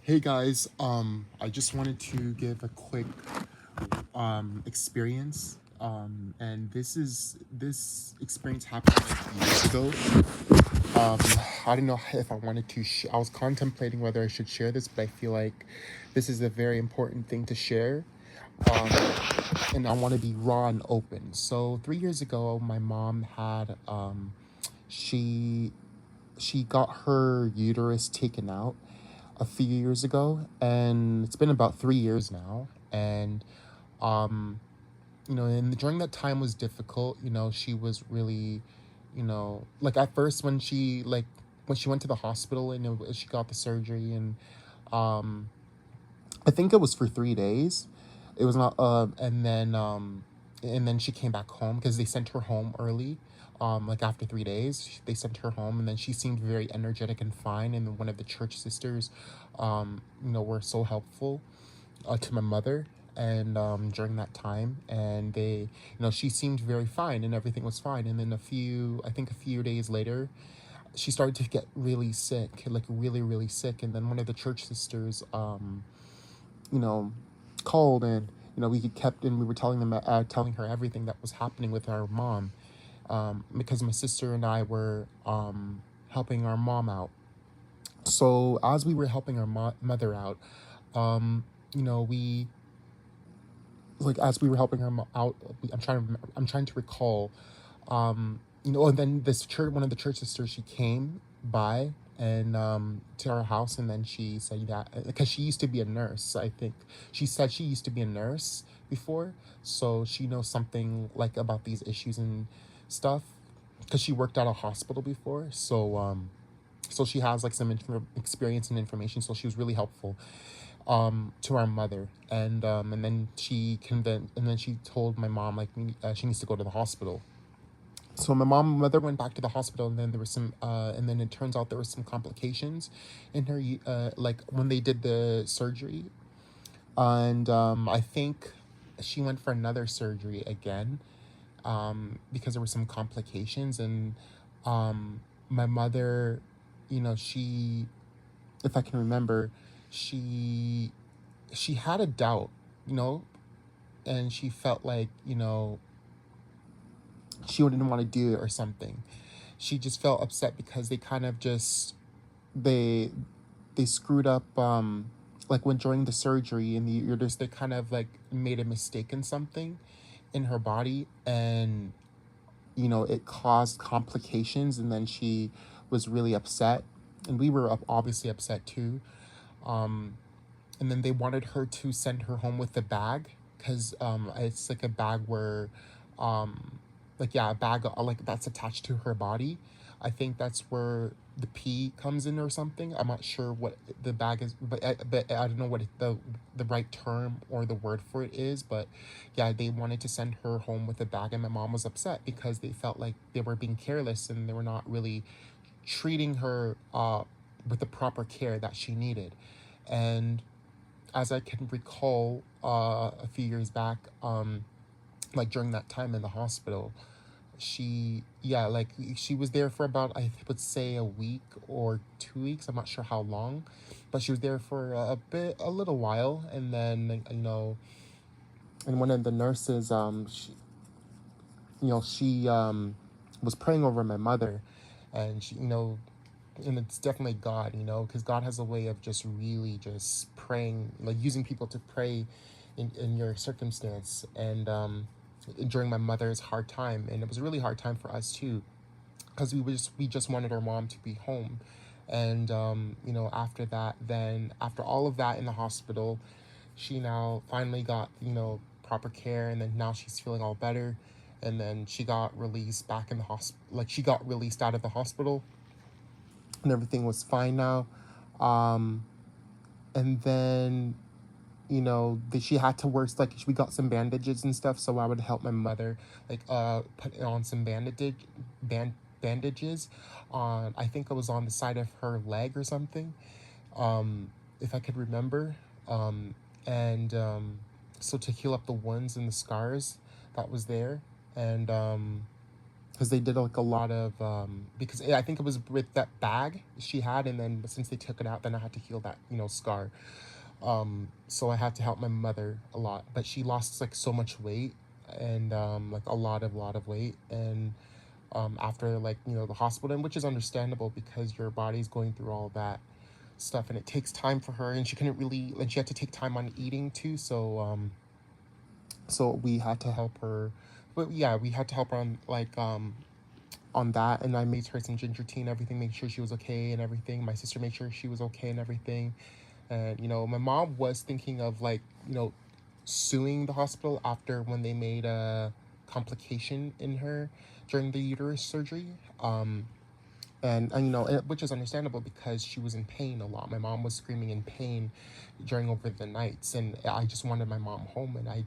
Hey guys, I just wanted to give a quick experience. And this experience happened like years ago. Um, I don't know if I wanted to. I was contemplating whether I should share this, but I feel like this is a very important thing to share. Um, and I want to be raw and open. So 3 years ago, my mom had she she got her uterus taken out a few years ago, and it's been about 3 years now. And um, and during that time was difficult. She was really, like at first when she went to the hospital and she got the surgery, and um, I think it was for 3 days. It was not, and then she came back home because they sent her home early. Like after 3 days, they sent her home, and then she seemed very energetic and fine. And then one of the church sisters, were so helpful to my mother, and during that time, and she seemed very fine, and everything was fine. And then I think a few days later, she started to get really sick, like really, really sick. And then one of the church sisters, you know, called, and we were telling her everything that was happening with our mom, because my sister and I were helping our mom out. So as we were helping our mother out, um, we like as we were helping her out, I'm trying to recall, and then this church, one of the church sisters, she came by and to our house, and then she said that because she used to be a nurse, I think she said she used to be a nurse before, so she knows something like about these issues and stuff, because she worked at a hospital before. So she has like some experience and information, so she was really helpful to our mother. And then she told my mom, like, she needs to go to the hospital. So my mother went back to the hospital, and then there was and then it turns out there were some complications in her, like when they did the surgery. And I think she went for another surgery again, because there were some complications. And my mother, she, if I can remember, she she had a doubt, you know, and she felt like, she wouldn't want to do it or something. She just felt upset because they kind of just they they screwed up, like when during the surgery in the uterus, they kind of like made a mistake in something in her body, and it caused complications. And then she was really upset, and we were obviously upset too. um and then they wanted her to send her home with a bag, because it's like a bag where, like, yeah, a bag, like that's attached to her body. I think that's where the pee comes in or something. I'm not sure what the bag is, but I don't know what the right term or the word for it is. But yeah, they wanted to send her home with a bag, and my mom was upset because they felt like they were being careless, and they were not really treating her with the proper care that she needed. And as I can recall, a few years back, like during that time in the hospital, she was there for about, I would say, a week or 2 weeks. I'm not sure how long, but she was there for a little while. And then, and one of the nurses, she was praying over my mother, and and it's definitely God, because God has a way of just really just praying, like using people to pray in your circumstance. And during my mother's hard time, and it was a really hard time for us too, because we just wanted our mom to be home. And after that, then after all of that in the hospital, she now finally got proper care, and then now she's feeling all better. And then she got released back in the hospital, like she got released out of the hospital, and everything was fine now. Um, and then she had to wear, like, we got some bandages and stuff, so I would help my mother, like, put on some bandages on, I think it was on the side of her leg or something, if I could remember. And So to heal up the wounds and the scars that was there. And because they did like a lot of because I think it was with that bag she had, and then since they took it out, then I had to heal that scar. So I had to help my mother a lot, but she lost like so much weight, and like a lot of weight, and after like the hospital, and which is understandable because your body's going through all that stuff, and it takes time for her, and she couldn't really, and she had to take time on eating too, so we had to help her. But yeah, we had to help her on like on that, and I made her some ginger tea and everything, make sure she was okay and everything. My sister made sure she was okay and everything. And my mom was thinking of like suing the hospital after when they made a complication in her during the uterus surgery. And which is understandable because she was in pain a lot. My mom was screaming in pain during over the nights, and I just wanted my mom home. And I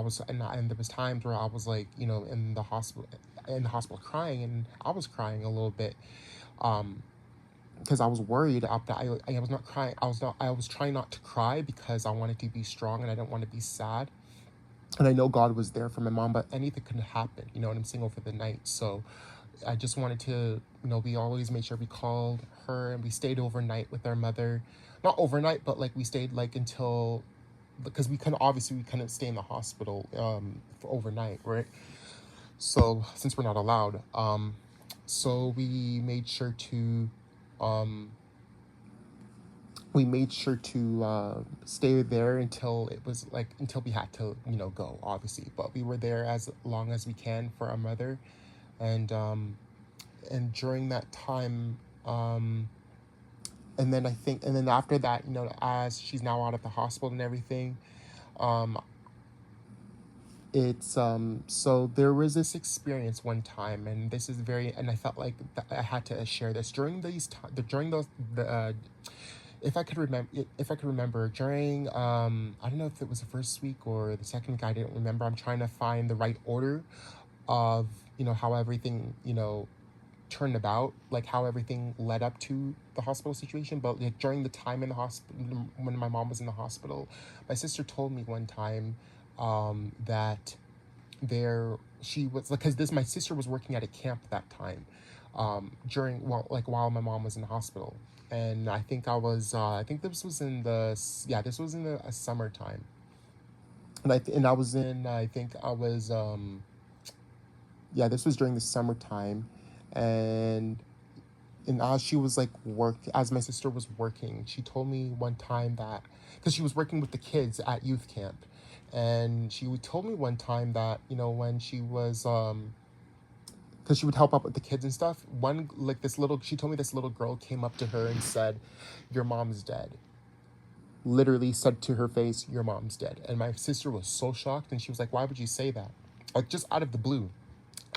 was, and there was times where I was like, in the hospital crying, and I was crying a little bit, because I was worried. After I was not crying. I was trying not to cry because I wanted to be strong and I didn't want to be sad. And I know God was there for my mom, but anything could happen. You know what I'm saying, over the night. So I just wanted to, we always made sure we called her and we stayed overnight with our mother. Not overnight, but like we stayed like until, because we couldn't stay in the hospital for overnight, right? So since we're not allowed, so um, we made sure to stay there until it was like until we had to go, obviously. But we were there as long as we can for our mother, and during that time, and then after that, as she's now out of the hospital and everything, um, it's so there was this experience one time, and this is very, and I felt like I had to share this during during those the if I could remember during I don't know if it was the first week or the second week, I didn't remember. I'm trying to find the right order of how everything turned about, like how everything led up to the hospital situation. But like, during the time in the hospital, when my mom was in the hospital, my sister told me one time that there she was, because this my sister was working at a camp at that time, during while my mom was in the hospital. And I think this was in the yeah, this was in the summertime. And I was in I think I was yeah, this was during the summertime. and and as she was like as my sister was working, she told me one time that, because she was working with the kids at youth camp, and told me one time that when she was because she would help out with the kids and stuff. One, like, she told me this little girl came up to her and said, "Your mom's dead." Literally said to her face, "Your mom's dead." And my sister was so shocked, and she was like, "Why would you say that?" Like, just out of the blue.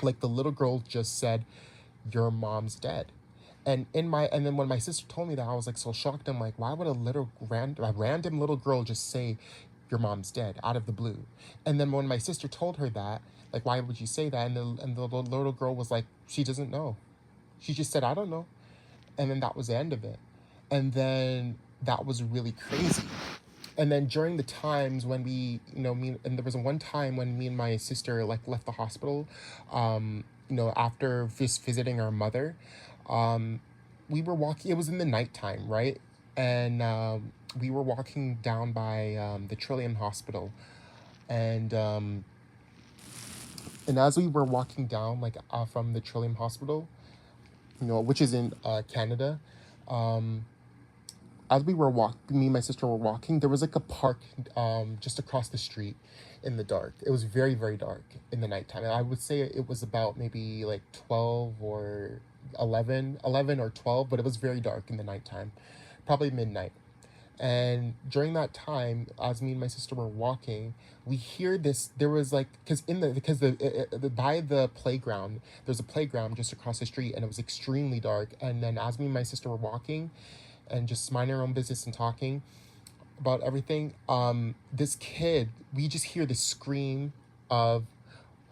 Like, the little girl just said, "Your mom's dead." And then when my sister told me that, I was like so shocked. I'm like, why would a random little girl just say, "Your mom's dead," out of the blue? And then when my sister told her that, like, why would you say that? And the little girl was like, she doesn't know. She just said, "I don't know." And then that was the end of it. And then that was really crazy. And then during the times when and there was one time when me and my sister like left the hospital, after just visiting our mother, um, we were walking. It was in the nighttime, right? And we were walking down by the Trillium Hospital, and as we were walking down, like, from the Trillium Hospital, which is in Canada, um, as we were me and my sister were walking, there was like a park just across the street in the dark. It was very, very dark in the nighttime. And I would say it was about maybe like 12 or 11 or 12, but it was very dark in the nighttime, probably midnight. And during that time, as me and my sister were walking, we hear this. There was like, by the playground, there's a playground just across the street, and it was extremely dark. And then as me and my sister were walking, and just minding our own business and talking about everything, this kid, we just hear the scream of,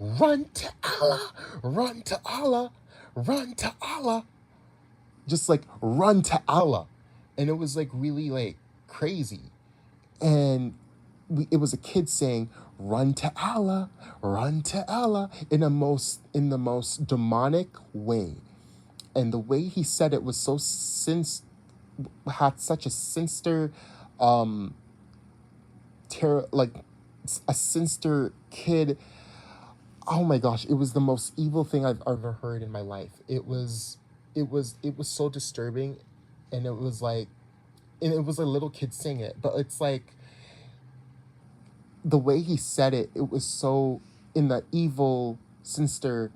"Run to Allah, run to Allah, run to Allah," just like, "Run to Allah." And it was like really like crazy. And it was a kid saying, "Run to Allah, run to Allah," in the most demonic way. And the way he said it was so had such a sinister, um terror, like a sinister kid. Oh my gosh, it was the most evil thing I've ever heard in my life. It was so disturbing, and it was like, and it was a little kid saying it, but it's like the way he said it, it was so in the evil, sinister,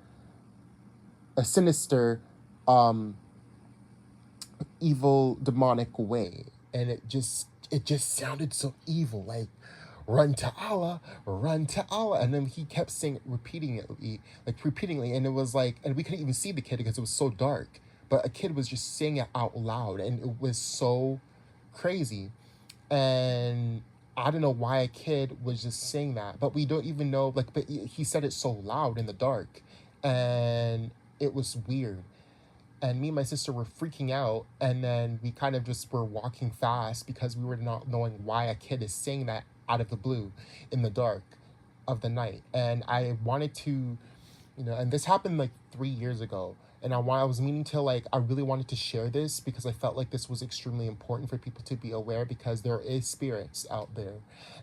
um, evil, demonic way, and it just sounded so evil, like run to Allah, run to Allah, and then he kept saying, repeatedly, and it was like, and we couldn't even see the kid because it was so dark, but a kid was just saying it out loud, and it was so crazy. And I don't know why a kid was just saying that, but we don't even know, like, but he said it so loud in the dark, and it was weird. And me and my sister were freaking out, and then we kind of just were walking fast because we were not knowing why a kid is saying that out of the blue in the dark of the night. And I wanted to, and this happened like 3 years ago. And I was meaning to, like, I really wanted to share this because I felt like this was extremely important for people to be aware, because there is spirits out there.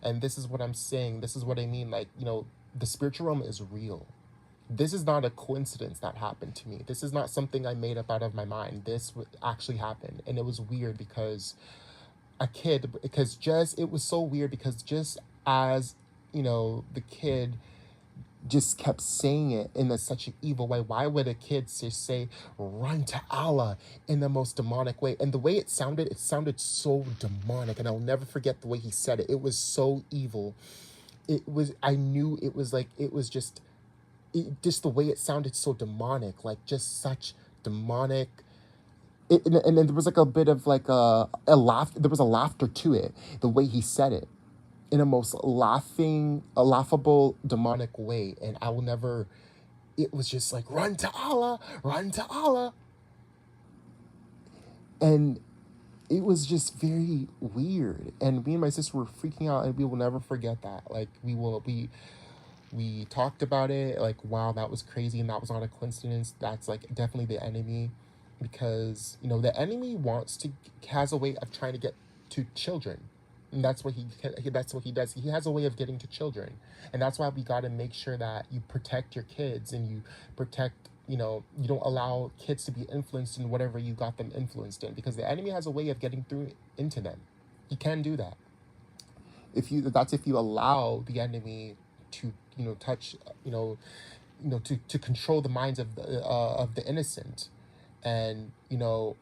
And this is what I'm saying. This is what I mean. Like, the spiritual realm is real. This is not a coincidence that happened to me. This is not something I made up out of my mind. This actually happened. And it was weird because it was so weird because just as, the kid just kept saying it in such an evil way. Why would a kid just say, run to Allah, in the most demonic way? And the way it sounded so demonic. And I'll never forget the way he said it. It was so evil. I knew it was like, it was just the way it sounded so demonic, like just such demonic. And then there was like a bit of like a laugh. There was a laughter to it, the way he said it, in a most laughable, demonic way. And I will never. It was just like, run to Allah, run to Allah, and it was just very weird. And me and my sister were freaking out, and we will never forget that. Like, we talked about it, like, wow, that was crazy, and that was not a coincidence. That's like definitely the enemy, because the enemy has a way of trying to get to children, and that's what he does. He has a way of getting to children, and that's why we got to make sure that you protect your kids, and you protect, you don't allow kids to be influenced in whatever you got them influenced in, because the enemy has a way of getting through into them. He can do that. If you allow the enemy to, touch, to control the minds of the innocent. And but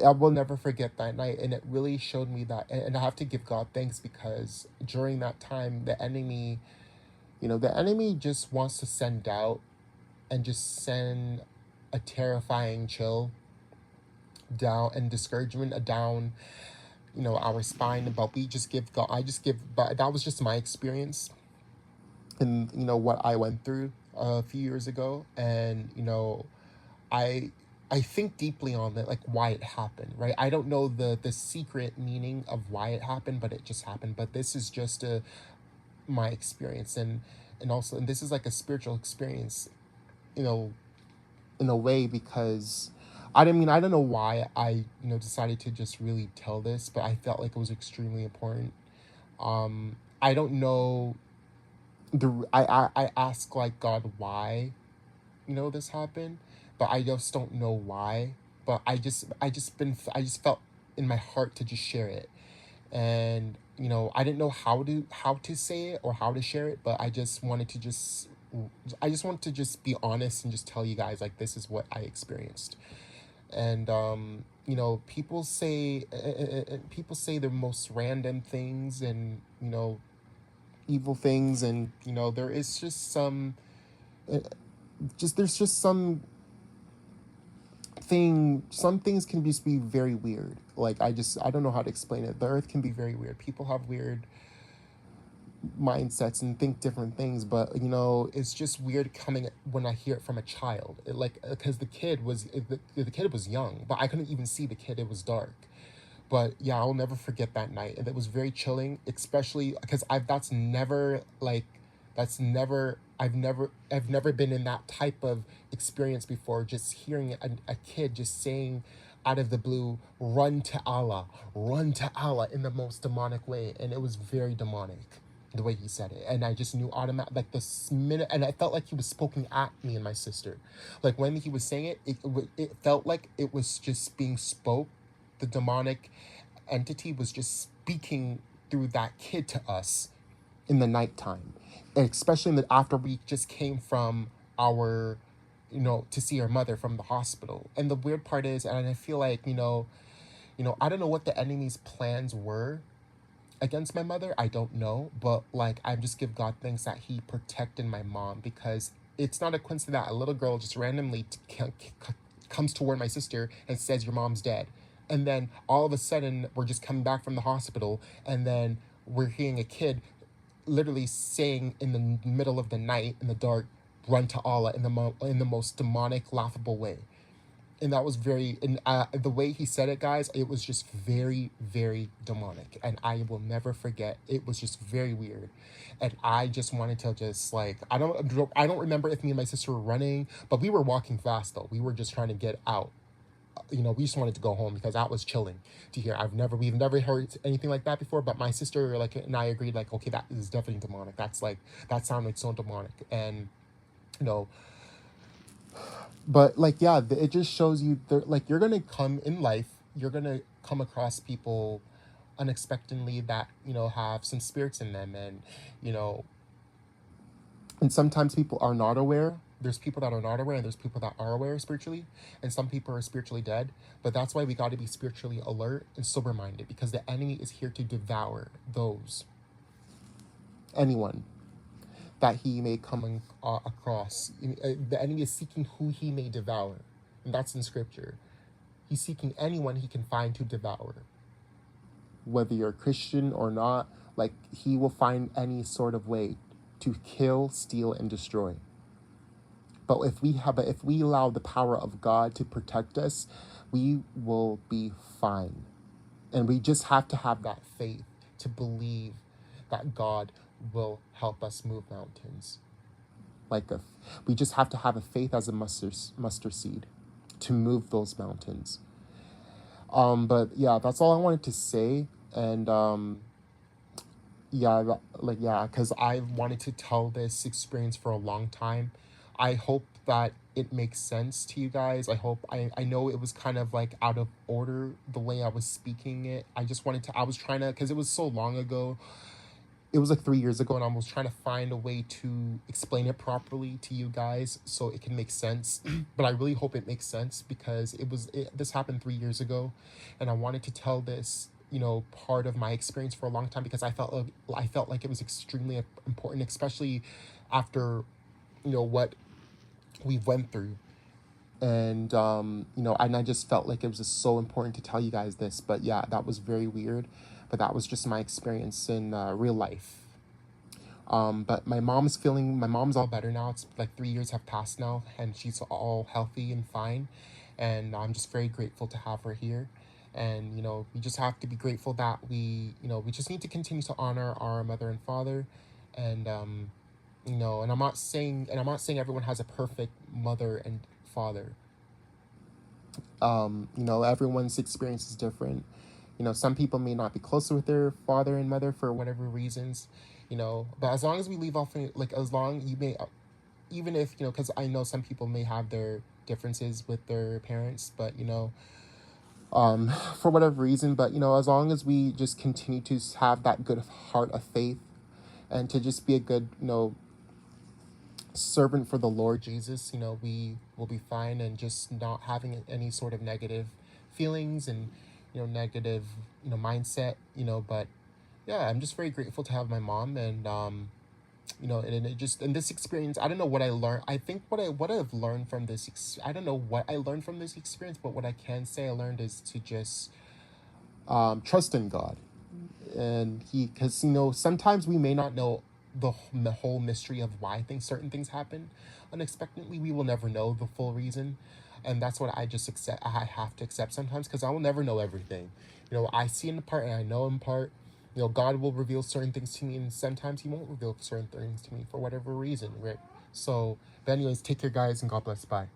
I will never forget that night, and it really showed me that. And I have to give God thanks, because during that time, the enemy just wants to send doubt, and just send a terrifying chill down, and discouragement down, our spine. But we just give God, but that was just my experience, and what I went through a few years ago. And I I think deeply on it, like why it happened, right? I don't know the secret meaning of why it happened, but it just happened. But this is just my experience, and this is like a spiritual experience, you know, in a way, because I don't know why I decided to just really tell this, but I felt like it was extremely important. I don't know I ask, like, God, why this happened, but I just don't know why. But I just felt in my heart to just share it. And I didn't know how to say it or how to share it, but I just wanted to just be honest and just tell you guys, like, this is what I experienced. And people say the most random things, and evil things, and there is just uh, there's just some things can just be very weird. Like, I don't know how to explain it. The earth can be very weird. People have weird mindsets and think different things, but it's just weird coming when I hear it from a child. Like, because the kid was young, but I couldn't even see the kid. It was dark. But yeah, I'll never forget that night, and it was very chilling, especially because I've never been in that type of experience before. Just hearing a kid just saying out of the blue, run to Allah in the most demonic way, and it was very demonic the way he said it, and I just knew automatic like this minute, and I felt like he was spoken at me and my sister. Like when he was saying it, it felt like it was just being spoke. The demonic entity was just speaking through that kid to us in the nighttime, and especially after we just came from our, to see our mother from the hospital. And the weird part is, and I feel like, I don't know what the enemy's plans were against my mother. I don't know, but like I just give God thanks that He protected my mom, because it's not a coincidence that a little girl just randomly comes toward my sister and says your mom's dead, and then all of a sudden we're just coming back from the hospital, and then we're hearing a kid literally saying in the middle of the night in the dark, "Run to Allah," in the most demonic, laughable way. And that was very, and the way he said it, guys, it was just very, very demonic, and I will never forget. It was just very weird, and I just wanted to just like, I don't remember if me and my sister were running, but we were walking fast though. We were just trying to get out. We just wanted to go home because that was chilling to hear. We've never heard anything like that before, but my sister like and I agreed, like, okay, that is definitely demonic. That's like, that sounded so demonic. And you know but like, yeah, it just shows you like you're gonna come in life, you're gonna come across people unexpectedly that have some spirits in them. And you know and sometimes people are not aware. There's people that are not aware, and there's people that are aware spiritually, and some people are spiritually dead. But that's why we got to be spiritually alert and sober minded, because the enemy is here to devour anyone that he may come across. The enemy is seeking who he may devour, and that's in scripture. He's seeking anyone he can find to devour, whether you're a Christian or not. Like, he will find any sort of way to kill, steal, and destroy. But if we allow the power of God to protect us, we will be fine. And we just have to have that faith to believe that God will help us move mountains. We just have to have a faith as a mustard seed to move those mountains. But yeah, that's all I wanted to say. And yeah, because I wanted to tell this experience for a long time. I hope that it makes sense to you guys. I know it was kind of like out of order the way I was speaking it. I was trying to, because it was so long ago. It was like 3 years ago, and I was trying to find a way to explain it properly to you guys so it can make sense. But I really hope it makes sense, because this happened 3 years ago, and I wanted to tell this, part of my experience for a long time, because I felt like it was extremely important, especially after what we went through. And and I just felt like it was just so important to tell you guys this. But yeah, that was very weird, but that was just my experience in real life. But my mom's all better now. It's like 3 years have passed now, and she's all healthy and fine. And I'm just very grateful to have her here. And we just have to be grateful that we just need to continue to honor our mother and father. And and I'm not saying everyone has a perfect mother and father. Everyone's experience is different. Some people may not be closer with their father and mother for whatever reasons. But as long as we leave off, like, as long you may, even if because I know some people may have their differences with their parents, but for whatever reason. But as long as we just continue to have that good heart of faith, and to just be a good servant for the Lord Jesus, we will be fine, and just not having any sort of negative feelings and negative mindset. But yeah, I'm just very grateful to have my mom. And and it just, in this experience, I don't know what I learned. I think what I've learned from I don't know what I learned from this experience, but what I can say I learned is to just trust in God. And because sometimes we may not know the whole mystery of why certain things happen unexpectedly. We will never know the full reason. And that's what I just accept. I have to accept sometimes, because I will never know everything. I see in part and I know in part. God will reveal certain things to me, and sometimes He won't reveal certain things to me for whatever reason, right? So, but anyways, take care, guys, and God bless. Bye.